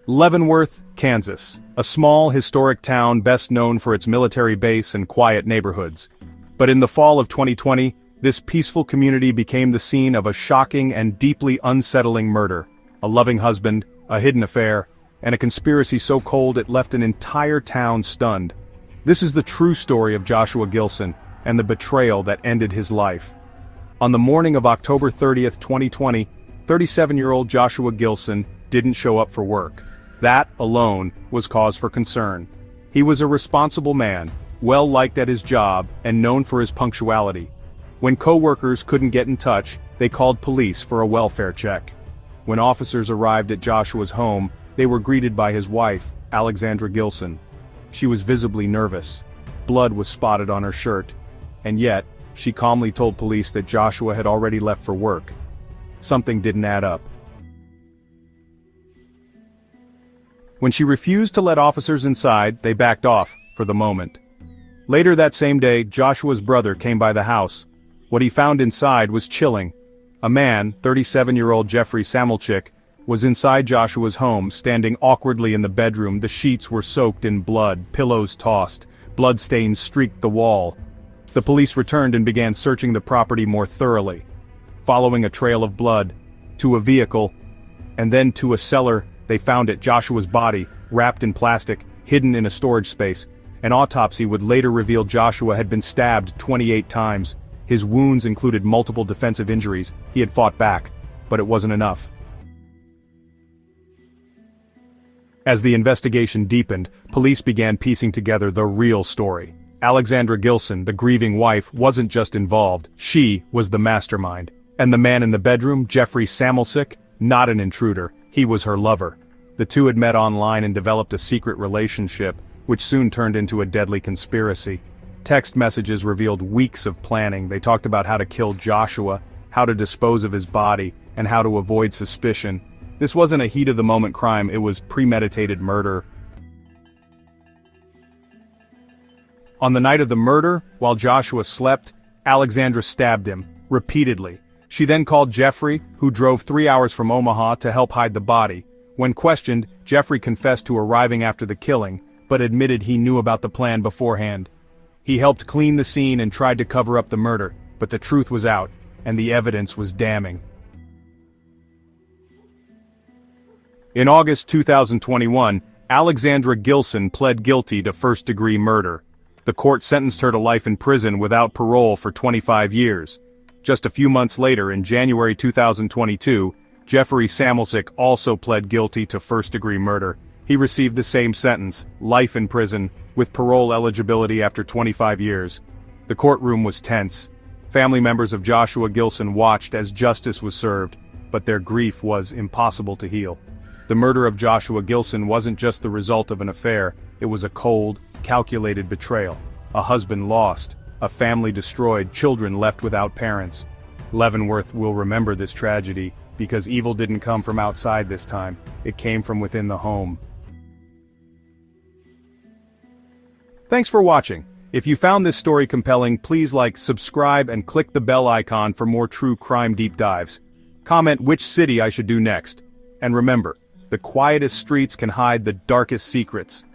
Leavenworth, Kansas, a small, historic town best known for its military base and quiet neighborhoods. But in the fall of 2020, this peaceful community became the scene of a shocking and deeply unsettling murder. A loving husband, a hidden affair, and a conspiracy so cold it left an entire town stunned. This is the true story of Joshua Gilson and the betrayal that ended his life. On the morning of October 30th, 2020, 37-year-old Joshua Gilson didn't show up for work. That, alone, was cause for concern. He was a responsible man, well-liked at his job and known for his punctuality. When co-workers couldn't get in touch, they called police for a welfare check. When officers arrived at Joshua's home, they were greeted by his wife, Alexandra Gilson. She was visibly nervous. Blood was spotted on her shirt. And yet, she calmly told police that Joshua had already left for work. Something didn't add up. When she refused to let officers inside, they backed off, for the moment. Later that same day, Joshua's brother came by the house. What he found inside was chilling. A man, 37-year-old Jeffery Samulczyk, was inside Joshua's home, standing awkwardly in the bedroom. The sheets were soaked in blood, pillows tossed, bloodstains streaked the wall. The police returned and began searching the property more thoroughly, following a trail of blood, to a vehicle, and then to a cellar. They found Joshua's body, wrapped in plastic, hidden in a storage space. An autopsy would later reveal Joshua had been stabbed 28 times. His wounds included multiple defensive injuries. He had fought back, but it wasn't enough. As the investigation deepened, police began piecing together the real story. Alexandra Gilson, the grieving wife, wasn't just involved, she was the mastermind. And the man in the bedroom, Jeffery Samulczyk, not an intruder, he was her lover. The two had met online and developed a secret relationship, which soon turned into a deadly conspiracy. Text messages revealed weeks of planning. They talked about how to kill Joshua, how to dispose of his body, and how to avoid suspicion. This wasn't a heat-of-the-moment crime, it was premeditated murder. On the night of the murder, while Joshua slept, Alexandra stabbed him, repeatedly. She then called Jeffery, who drove 3 hours from Omaha to help hide the body. When questioned, Jeffery confessed to arriving after the killing, but admitted he knew about the plan beforehand. He helped clean the scene and tried to cover up the murder, but the truth was out, and the evidence was damning. In August 2021, Alexandra Gilson pled guilty to first-degree murder. The court sentenced her to life in prison without parole for 25 years. Just a few months later, in January 2022, Jeffery Samulczyk also pled guilty to first-degree murder. He received the same sentence, life in prison, with parole eligibility after 25 years. The courtroom was tense. Family members of Joshua Gilson watched as justice was served, but their grief was impossible to heal. The murder of Joshua Gilson wasn't just the result of an affair, it was a cold, calculated betrayal. A husband lost, a family destroyed, children left without parents. Leavenworth will remember this tragedy, because evil didn't come from outside this time, it came from within the home. Thanks for watching. If you found this story compelling, please like, subscribe, and click the bell icon for more true crime deep dives. Comment which city I should do next. And remember, the quietest streets can hide the darkest secrets.